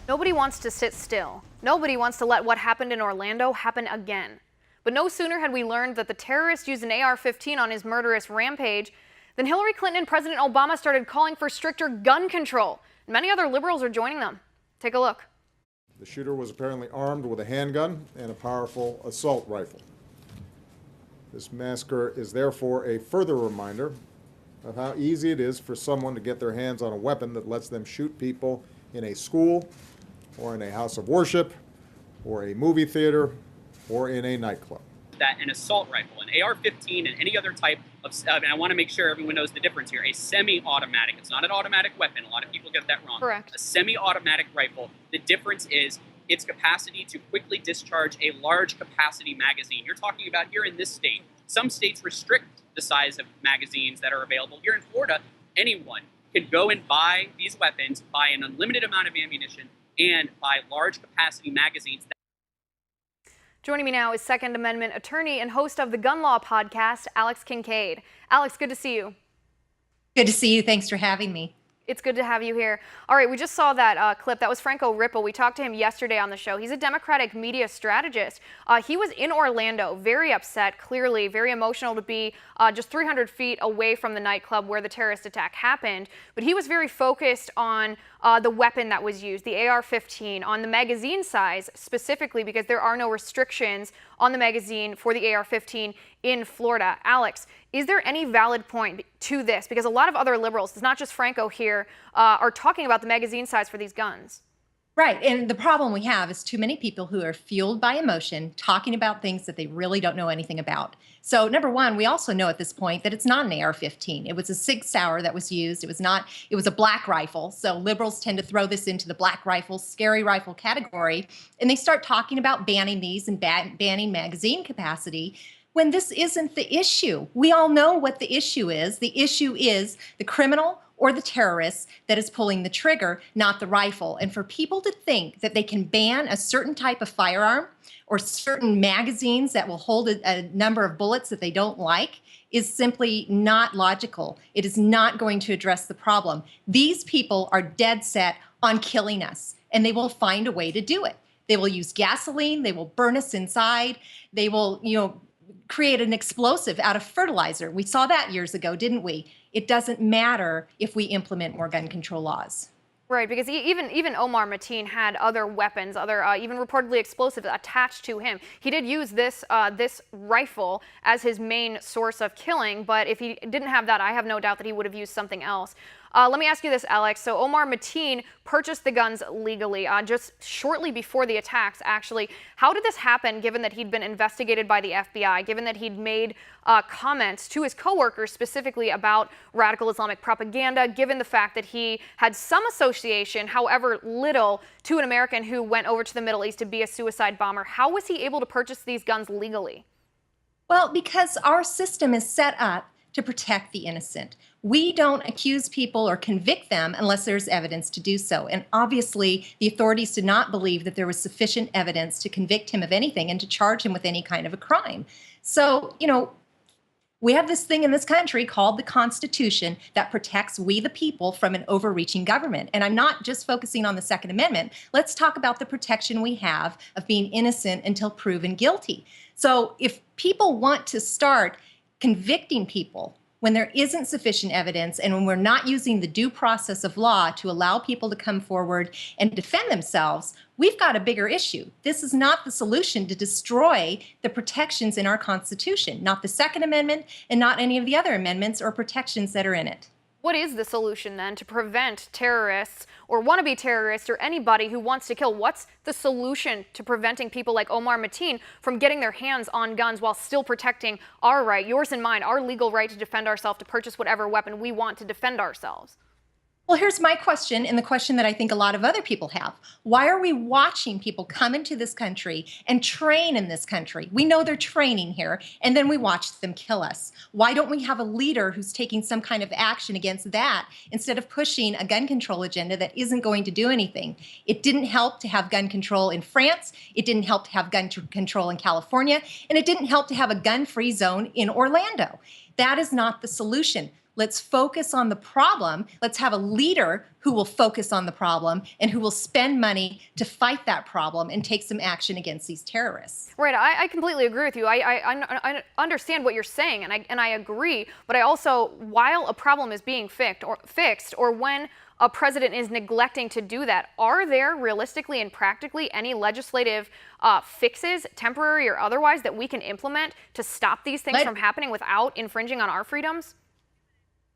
Nobody wants to sit still. Nobody wants to let what happened in Orlando happen again. But no sooner had we learned that the terrorist used an AR-15 on his murderous rampage than Hillary Clinton and President Obama started calling for stricter gun control. Many other liberals are joining them. Take a look. The shooter was apparently armed with a handgun and a powerful assault rifle. This massacre is therefore a further reminder of how easy it is for someone to get their hands on a weapon that lets them shoot people in a school or in a house of worship or a movie theater or in a nightclub. That an assault rifle, an AR-15 and any other type of, and I want to make sure everyone knows the difference here, a semi-automatic, it's not an automatic weapon, a lot of people get that wrong. Correct. A semi-automatic rifle, the difference is its capacity to quickly discharge a large capacity magazine. You're talking about here in this state, some states restrict the size of magazines that are available. Here in Florida, anyone can go and buy these weapons, buy an unlimited amount of ammunition, and buy large capacity magazines. Joining me now is Second Amendment attorney and host of the Gun Law podcast, Alex Kincaid. Alex, good to see you. Good to see you. Thanks for having me. It's good to have you here. All right, we just saw that clip. That was Franco Ripple. We talked to him yesterday on the show. He's a Democratic media strategist. He was in Orlando, very upset, clearly, very emotional to be just 300 feet away from the nightclub where the terrorist attack happened. But he was very focused on the weapon that was used, the AR-15, on the magazine size specifically because there are no restrictions on the magazine for the AR-15 in Florida. Alex, is there any valid point to this? Because a lot of other liberals, it's not just Franco here, are talking about the magazine size for these guns. Right. And the problem we have is too many people who are fueled by emotion talking about things that they really don't know anything about. So number one, we also know at this point that it's not an AR-15. It was a Sig Sauer that was used. It was a black rifle. So liberals tend to throw this into the black rifle, scary rifle category. And they start talking about banning these and banning magazine capacity when this isn't the issue. We all know what the issue is. The issue is the criminal or the terrorist that is pulling the trigger, not the rifle. And for people to think that they can ban a certain type of firearm or certain magazines that will hold a number of bullets that they don't like is simply not logical. It is not going to address the problem. These people are dead set on killing us, and they will find a way to do it. They will use gasoline, they will burn us inside, they will, create an explosive out of fertilizer. We saw that years ago, didn't we? It doesn't matter if we implement more gun control laws. Right, because even Omar Mateen had other weapons, even reportedly explosives attached to him. He did use this rifle as his main source of killing, but if he didn't have that, I have no doubt that he would have used something else. Let me ask you this, Alex. So Omar Mateen purchased the guns legally just shortly before the attacks, actually. How did this happen, given that he'd been investigated by the FBI, given that he'd made comments to his coworkers specifically about radical Islamic propaganda, given the fact that he had some association, however little, to an American who went over to the Middle East to be a suicide bomber? How was he able to purchase these guns legally? Well, because our system is set up to protect the innocent. We don't accuse people or convict them unless there's evidence to do so. And obviously, the authorities did not believe that there was sufficient evidence to convict him of anything and to charge him with any kind of a crime. So, we have this thing in this country called the Constitution that protects we the people from an overreaching government. And I'm not just focusing on the Second Amendment. Let's talk about the protection we have of being innocent until proven guilty. So if people want to start convicting people when there isn't sufficient evidence and when we're not using the due process of law to allow people to come forward and defend themselves, we've got a bigger issue. This is not the solution to destroy the protections in our Constitution, not the Second Amendment and not any of the other amendments or protections that are in it. What is the solution then to prevent terrorists or wannabe terrorists or anybody who wants to kill? What's the solution to preventing people like Omar Mateen from getting their hands on guns while still protecting our right, yours and mine, our legal right to defend ourselves, to purchase whatever weapon we want to defend ourselves? Well, here's my question, and the question that I think a lot of other people have. Why are we watching people come into this country and train in this country? We know they're training here, and then we watch them kill us. Why don't we have a leader who's taking some kind of action against that instead of pushing a gun control agenda that isn't going to do anything? It didn't help to have gun control in France. It didn't help to have gun control in California, and it didn't help to have a gun-free zone in Orlando. That is not the solution. Let's focus on the problem. Let's have a leader who will focus on the problem and who will spend money to fight that problem and take some action against these terrorists. Right, I completely agree with you. I understand what you're saying, and I agree. But I also, while a problem is being fixed, or when a president is neglecting to do that, are there realistically and practically any legislative fixes, temporary or otherwise, that we can implement to stop these things from happening without infringing on our freedoms?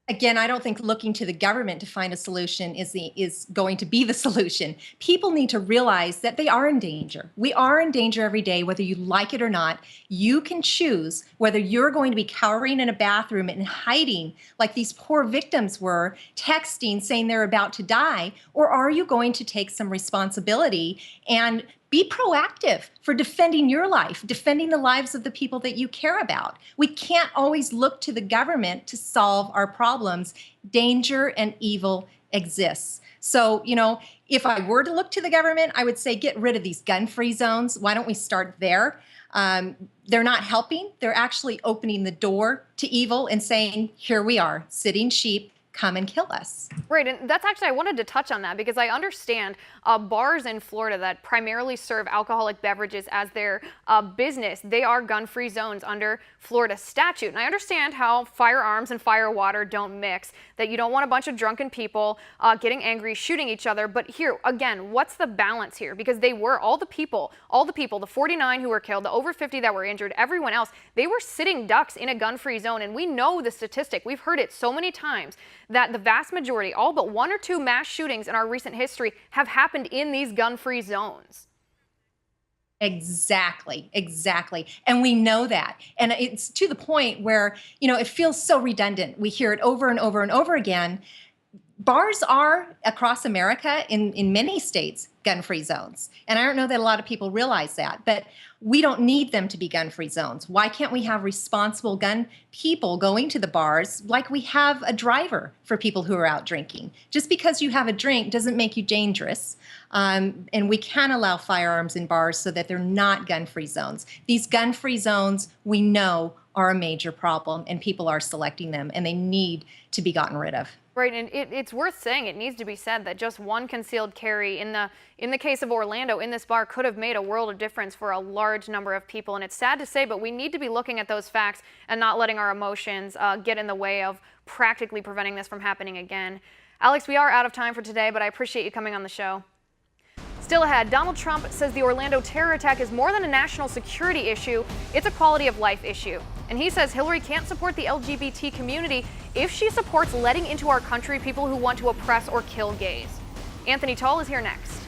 Again, I don't think looking to the government to find a solution is going to be the solution. People need to realize that they are in danger. We are in danger every day, whether you like it or not. You can choose whether you're going to be cowering in a bathroom and hiding like these poor victims were, texting saying they're about to die, or are you going to take some responsibility and be proactive for defending your life, defending the lives of the people that you care about. We can't always look to the government to solve our problems. Danger and evil exists. So, if I were to look to the government, I would say get rid of these gun-free zones. Why don't we start there? They're not helping. They're actually opening the door to evil and saying, here we are, sitting sheep, come and kill us. Right, and that's actually, I wanted to touch on that because I understand bars in Florida that primarily serve alcoholic beverages as their business, they are gun-free zones under Florida statute. And I understand how firearms and fire water don't mix, that you don't want a bunch of drunken people getting angry, shooting each other. But here, again, what's the balance here? Because they were, all the people, the 49 who were killed, the over 50 that were injured, everyone else, they were sitting ducks in a gun-free zone. And we know the statistic, we've heard it so many times, that the vast majority, all but one or two mass shootings in our recent history have happened in these gun-free zones. Exactly. And we know that. And it's to the point where, it feels so redundant. We hear it over and over and over again. Bars are, across America, in many states, gun-free zones. And I don't know that a lot of people realize that, but we don't need them to be gun-free zones. Why can't we have responsible gun people going to the bars like we have a driver for people who are out drinking? Just because you have a drink doesn't make you dangerous. And we can allow firearms in bars so that they're not gun-free zones. These gun-free zones, we know, are a major problem, and people are selecting them, and they need to be gotten rid of. Right, and it's worth saying, it needs to be said that just one concealed carry in the case of Orlando in this bar could have made a world of difference for a large number of people. And it's sad to say, but we need to be looking at those facts and not letting our emotions get in the way of practically preventing this from happening again. Alex, we are out of time for today, but I appreciate you coming on the show. Still ahead, Donald Trump says the Orlando terror attack is more than a national security issue, it's a quality of life issue. And he says Hillary can't support the LGBT community if she supports letting into our country people who want to oppress or kill gays. Anthony Toll is here next.